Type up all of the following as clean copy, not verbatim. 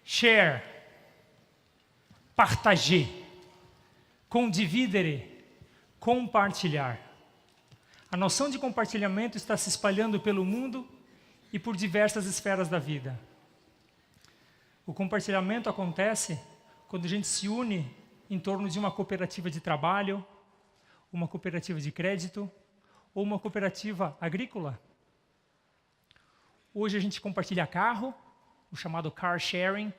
Share, partager, condividere, compartilhar. A noção de compartilhamento está se espalhando pelo mundo e por diversas esferas da vida. O compartilhamento acontece quando a gente se une em torno de uma cooperativa de trabalho, uma cooperativa de crédito ou uma cooperativa agrícola. Hoje a gente compartilha carro, o chamado car sharing,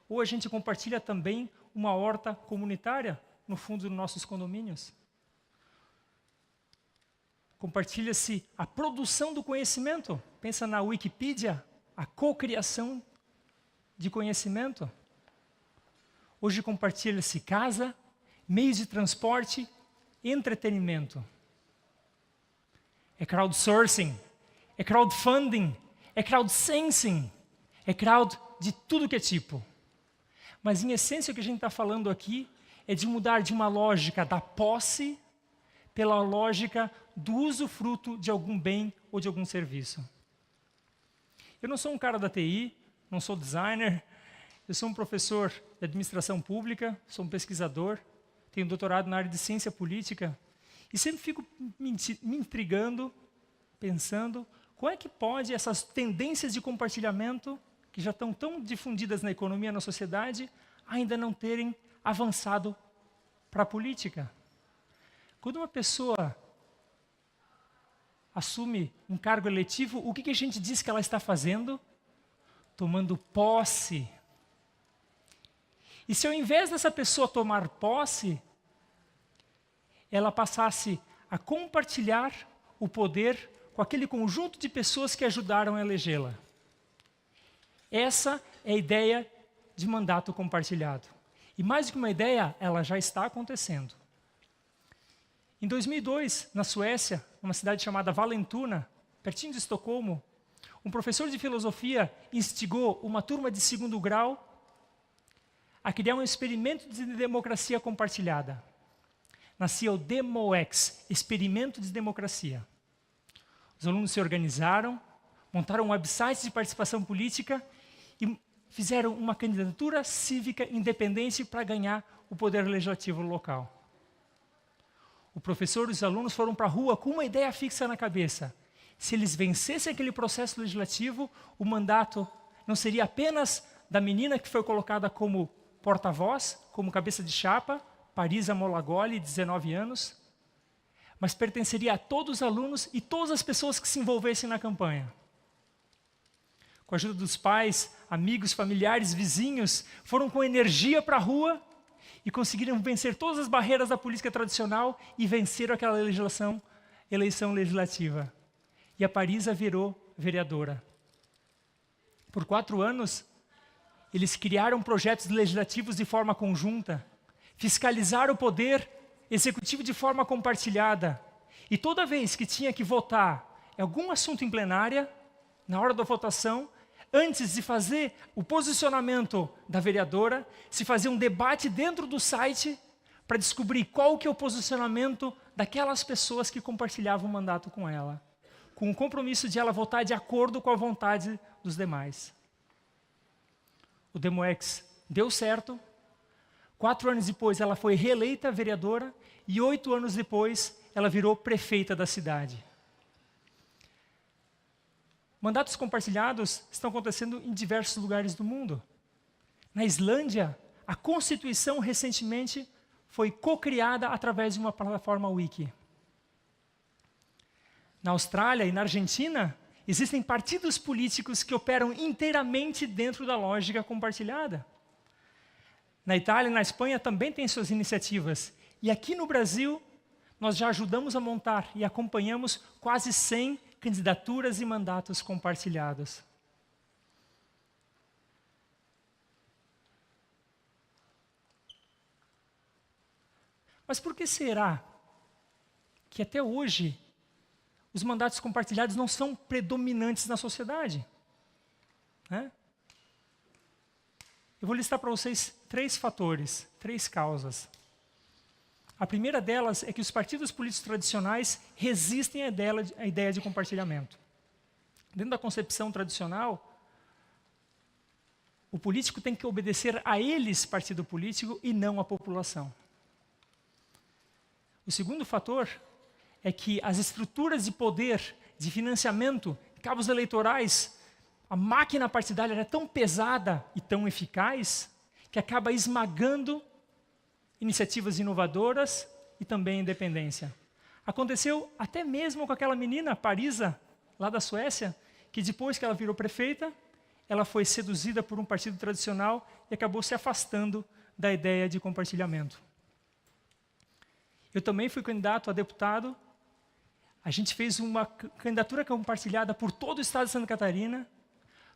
ou a gente compartilha também uma horta comunitária no fundo dos nossos condomínios. Compartilha-se a produção do conhecimento. Pensa na Wikipedia, a cocriação de conhecimento. Hoje compartilha-se casa, meios de transporte, entretenimento. É crowdsourcing, é crowdfunding, é crowdsensing, é crowd de tudo que é tipo. Mas, em essência, o que a gente está falando aqui é de mudar de uma lógica da posse pela lógica do usufruto de algum bem ou de algum serviço. Eu não sou um cara da TI, não sou designer, eu sou um professor de administração pública, sou um pesquisador, tenho doutorado na área de ciência política e sempre fico me intrigando, pensando, como é que pode essas tendências de compartilhamento que já estão tão difundidas na economia, na sociedade, ainda não terem avançado para a política. Quando uma pessoa assume um cargo eletivo, o que a gente diz que ela está fazendo? Tomando posse. E se ao invés dessa pessoa tomar posse, ela passasse a compartilhar o poder com aquele conjunto de pessoas que ajudaram a elegê-la. Essa é a ideia de mandato compartilhado. E mais do que uma ideia, ela já está acontecendo. Em 2002, na Suécia, numa cidade chamada Vallentuna, pertinho de Estocolmo, um professor de filosofia instigou uma turma de segundo grau a criar um experimento de democracia compartilhada. Nascia o DemoX, Experimento de Democracia. Os alunos se organizaram, montaram um website de participação política e fizeram uma candidatura cívica independente para ganhar o poder legislativo local. O professor e os alunos foram para a rua com uma ideia fixa na cabeça. Se eles vencessem aquele processo legislativo, o mandato não seria apenas da menina que foi colocada como porta-voz, como cabeça de chapa, Parisa Molagoli, 19 anos, mas pertenceria a todos os alunos e todas as pessoas que se envolvessem na campanha. Com a ajuda dos pais, amigos, familiares, vizinhos, foram com energia para a rua e conseguiram vencer todas as barreiras da política tradicional e venceram aquela eleição legislativa. E a Parisa virou vereadora. Por 4 anos, eles criaram projetos legislativos de forma conjunta, fiscalizaram o poder executivo de forma compartilhada. E toda vez que tinha que votar em algum assunto em plenária, na hora da votação, antes de fazer o posicionamento da vereadora, se fazia um debate dentro do site para descobrir qual que é o posicionamento daquelas pessoas que compartilhavam o mandato com ela, com o compromisso de ela votar de acordo com a vontade dos demais. O DemoX deu certo. 4 anos depois, ela foi reeleita vereadora e 8 anos depois, ela virou prefeita da cidade. Mandatos compartilhados estão acontecendo em diversos lugares do mundo. Na Islândia, a Constituição recentemente foi co-criada através de uma plataforma wiki. Na Austrália e na Argentina, existem partidos políticos que operam inteiramente dentro da lógica compartilhada. Na Itália e na Espanha também tem suas iniciativas. E aqui no Brasil, nós já ajudamos a montar e acompanhamos quase 100 candidaturas e mandatos compartilhados. Mas por que será que até hoje os mandatos compartilhados não são predominantes na sociedade? Eu vou listar para vocês 3 fatores, 3 causas. A primeira delas é que os partidos políticos tradicionais resistem à ideia de compartilhamento. Dentro da concepção tradicional, o político tem que obedecer a eles, partido político, e não à população. O segundo fator é que as estruturas de poder, de financiamento, cabos eleitorais, a máquina partidária era tão pesada e tão eficaz que acaba esmagando iniciativas inovadoras e também independência. Aconteceu até mesmo com aquela menina, Parisa, lá da Suécia, que depois que ela virou prefeita, ela foi seduzida por um partido tradicional e acabou se afastando da ideia de compartilhamento. Eu também fui candidato a deputado. A gente fez uma candidatura compartilhada por todo o estado de Santa Catarina.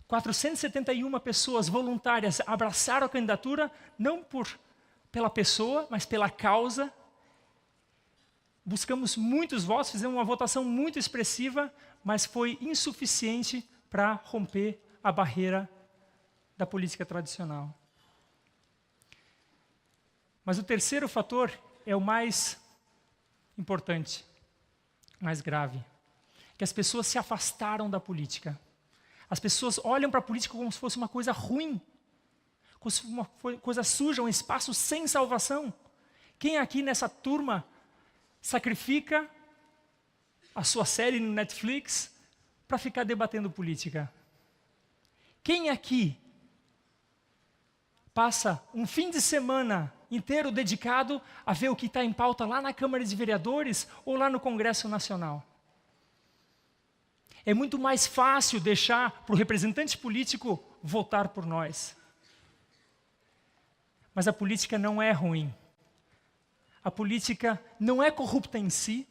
471 pessoas voluntárias abraçaram a candidatura, não pela pessoa, mas pela causa. Buscamos muitos votos, fizemos uma votação muito expressiva, mas foi insuficiente para romper a barreira da política tradicional. Mas o terceiro fator é o mais importante, mais grave, que as pessoas se afastaram da política. As pessoas olham para a política como se fosse uma coisa ruim, como se fosse uma coisa suja, um espaço sem salvação. Quem aqui nessa turma sacrifica a sua série no Netflix para ficar debatendo política? Quem aqui passa um fim de semana inteiro dedicado a ver o que está em pauta lá na Câmara de Vereadores ou lá no Congresso Nacional? É muito mais fácil deixar para o representante político votar por nós. Mas a política não é ruim. A política não é corrupta em si.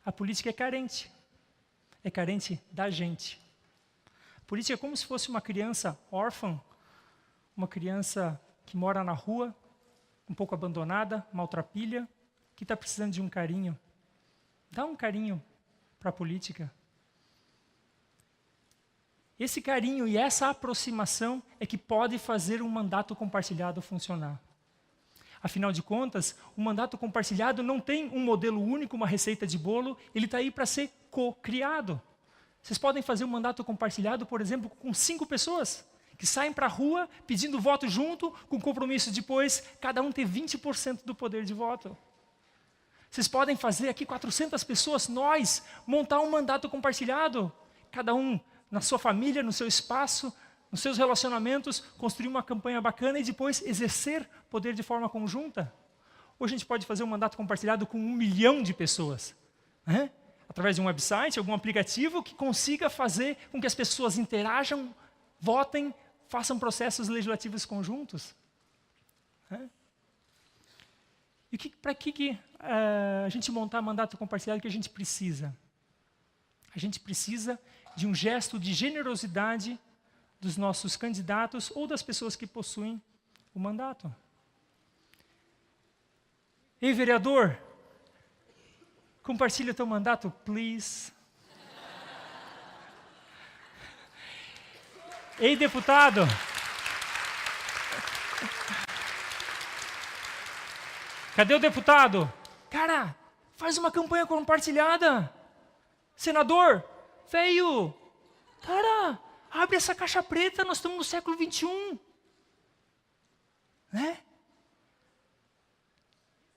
A política é carente. É carente da gente. A política é como se fosse uma criança órfã, uma criança que mora na rua, um pouco abandonada, maltrapilha, que está precisando de um carinho. Dá um carinho para a política. Esse carinho e essa aproximação é que pode fazer um mandato compartilhado funcionar. Afinal de contas, o mandato compartilhado não tem um modelo único, uma receita de bolo, ele está aí para ser co-criado. Vocês podem fazer um mandato compartilhado, por exemplo, com 5 pessoas, que saem para a rua pedindo voto junto, com compromisso depois, cada um ter 20% do poder de voto. Vocês podem fazer aqui 400 pessoas, nós, montar um mandato compartilhado, cada um na sua família, no seu espaço, nos seus relacionamentos, construir uma campanha bacana e depois exercer poder de forma conjunta. Ou a gente pode fazer um mandato compartilhado com 1 milhão de pessoas, né? Através de um website, algum aplicativo que consiga fazer com que as pessoas interajam, votem, façam processos legislativos conjuntos. Né? E para que a gente montar mandato compartilhado, que a gente precisa? A gente precisa de um gesto de generosidade dos nossos candidatos ou das pessoas que possuem o mandato. Ei, vereador, compartilha teu mandato, please. Ei, deputado. Cadê o deputado? Cara, faz uma campanha compartilhada. Senador, veio. Cara, abre essa caixa preta, nós estamos no século XXI. Né?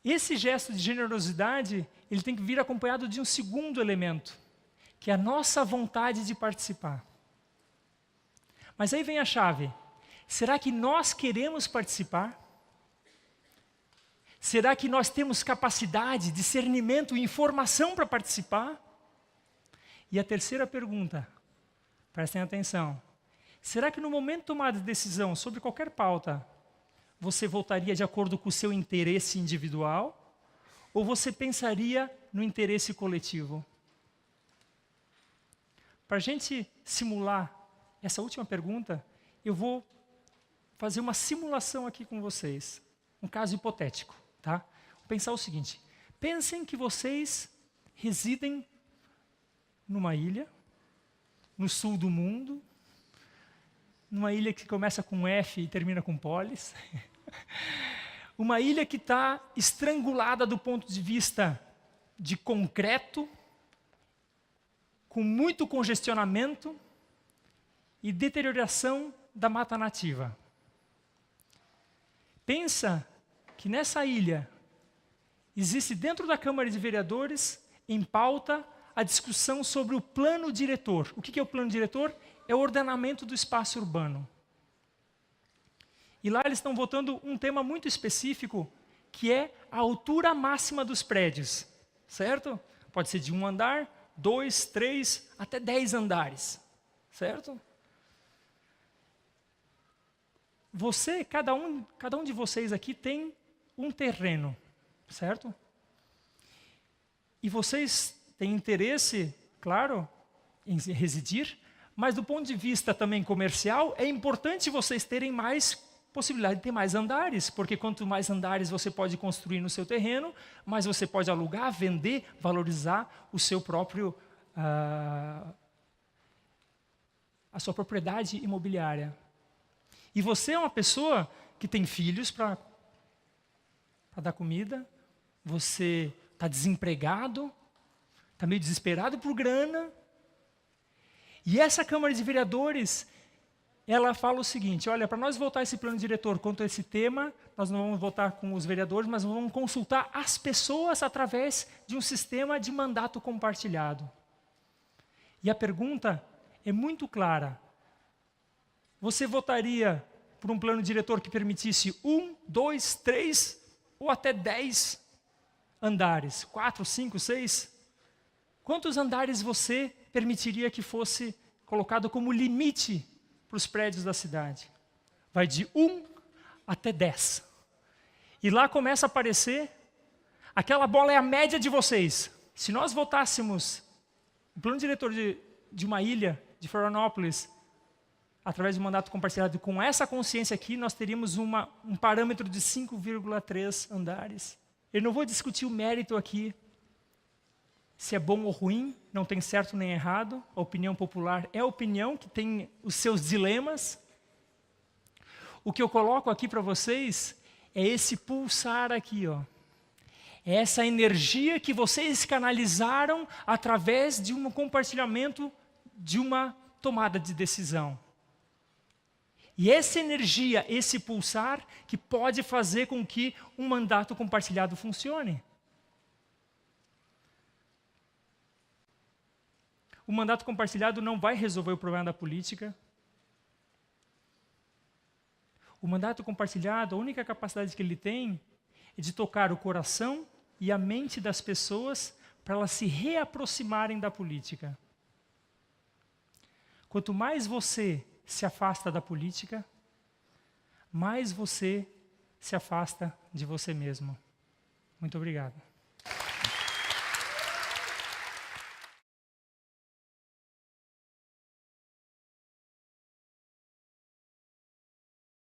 Esse gesto de generosidade, ele tem que vir acompanhado de um segundo elemento, que é a nossa vontade de participar. Mas aí vem a chave. Será que nós queremos participar? Será que nós temos capacidade, discernimento e informação para participar? E a terceira pergunta, prestem atenção. Será que no momento de tomar decisão sobre qualquer pauta, você votaria de acordo com o seu interesse individual? Ou você pensaria no interesse coletivo? Para a gente simular essa última pergunta, eu vou fazer uma simulação aqui com vocês. Um caso hipotético, tá? Vou pensar o seguinte. Pensem que vocês residem numa ilha, no sul do mundo, numa ilha que começa com F e termina com Polis. Uma ilha que está estrangulada do ponto de vista de concreto, com muito congestionamento e deterioração da mata nativa. Pensa que nessa ilha existe dentro da Câmara de Vereadores, em pauta, a discussão sobre o plano diretor. O que é o plano diretor? É o ordenamento do espaço urbano. E lá eles estão votando um tema muito específico, que é a altura máxima dos prédios. Certo? Pode ser de 1 andar, 2, 3, até 10 andares. Certo? Cada um de vocês aqui tem um terreno, certo? E vocês têm interesse, claro, em residir, mas do ponto de vista também comercial, é importante vocês terem mais possibilidade de ter mais andares, porque quanto mais andares você pode construir no seu terreno, mais você pode alugar, vender, valorizar o seu próprio, a sua propriedade imobiliária. E você é uma pessoa que tem filhos para dar comida, você está desempregado, está meio desesperado por grana. E essa Câmara de Vereadores, ela fala o seguinte, olha, para nós votar esse plano diretor quanto a esse tema, nós não vamos votar com os vereadores, mas vamos consultar as pessoas através de um sistema de mandato compartilhado. E a pergunta é muito clara. Você votaria por um plano diretor que permitisse 1, 2, 3 ou até 10 andares? 4, 5, 6? Quantos andares você permitiria que fosse colocado como limite para os prédios da cidade? Vai de 1 até 10. E lá começa a aparecer, aquela bola é a média de vocês. Se nós votássemos o plano diretor de uma ilha, de Florianópolis, através do mandato compartilhado, com essa consciência aqui, nós teríamos um parâmetro de 5,3 andares. Eu não vou discutir o mérito aqui, se é bom ou ruim, não tem certo nem errado, a opinião popular é a opinião que tem os seus dilemas. O que eu coloco aqui para vocês é esse pulsar aqui, ó. É essa energia que vocês canalizaram através de um compartilhamento, de uma tomada de decisão. E essa energia, esse pulsar, que pode fazer com que um mandato compartilhado funcione. O mandato compartilhado não vai resolver o problema da política. O mandato compartilhado, a única capacidade que ele tem é de tocar o coração e a mente das pessoas para elas se reaproximarem da política. Quanto mais você se afasta da política, mais você se afasta de você mesmo. Muito obrigado.